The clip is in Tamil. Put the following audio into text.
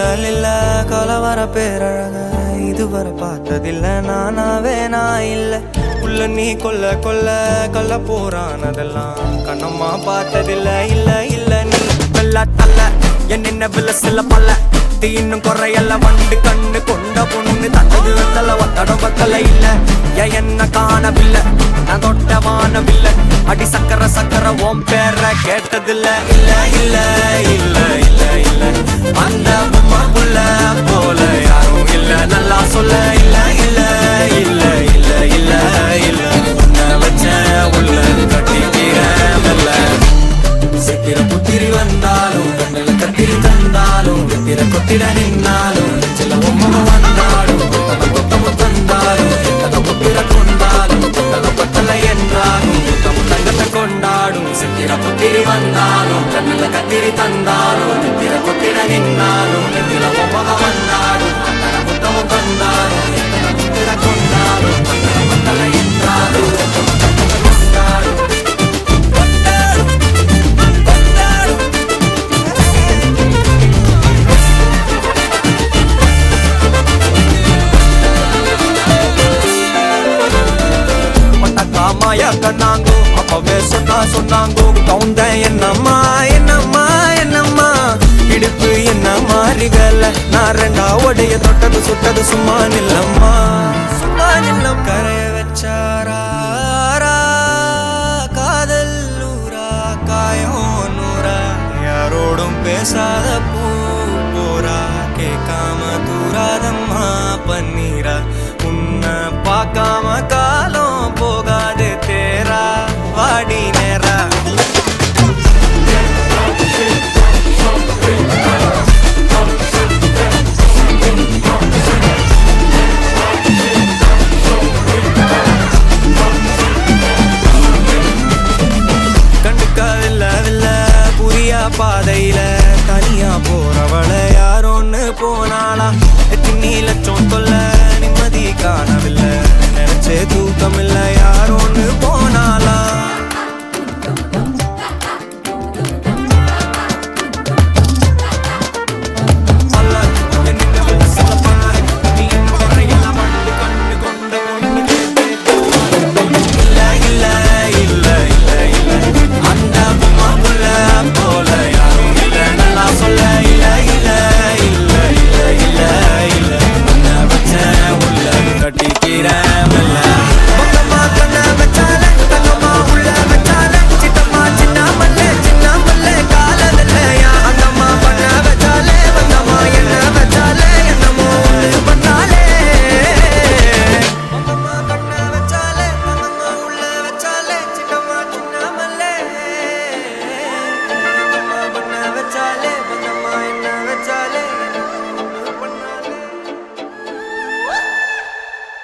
இல்ல கலவர பேரழக இதுவரை பார்த்ததில்ல நானாவே நான் இல்ல உள்ள நீ கொல்ல கொல்ல கொல்ல போறானதெல்லாம் கண்ணம்மா பார்த்ததில்ல இல்ல இல்ல நீ வெள்ள தள்ள என்ன வில சில பல்ல இன்னும் குறையல்ல வண்டு கண்ணு கொண்ட பொண்ணு தந்தது வந்தல ஒத்தடம் பத்தல இல்ல என்ன காணவில்லை நான் தொட்ட வானவில்லை அடி சக்கர சக்கர ஓம் பேர கேட்டதில்ல இல்ல இல்ல இல்ல இல்ல இல்ல அந்த பொம்மாக்குள்ள போல யாரும் இல்ல நல்லா சொல்ல இல்ல இல்ல இல்ல இல்ல இல்ல இல்ல உன்னை வச்ச உள்ள கட்டிக்கிற மெல்ல சித்திர புத்திரி வந்தாலும் கண்ணில கத்திரி தந்தாலும் கத்திர கொத்திட நின்னாலும் சில பொம்மை வந்தாலும் கொத்தமும் தந்தாலும் எத்தனை புத்திர கொண்டாலும் கொத்தல கொத்தல என்றாலும் தங்கத்தை கொண்டாடும் சித்திர புத்திரி வந்தாலும் கண்ணில கத்திரி தந்தாலும் கத்திர கொத்திட நின்னாலும் சில பொம்மை வந்தாலும் கொத்தமும் தந்தாலும் எத்தனை புத்திர கொண்டாலும் கொத்தல கொத்தல என்றாலும் கண்ணாங்கோ அப்பவே சொன்னாங்கோ கவுந்த என்னம்மா என்னம்மா என்னம்மா இடுப்பு என்ன மாறிகல நான் ரெண்டா உடைய தொட்டது சுட்டது சும்மா நில்லம்மா சும்மா நில்லம்மா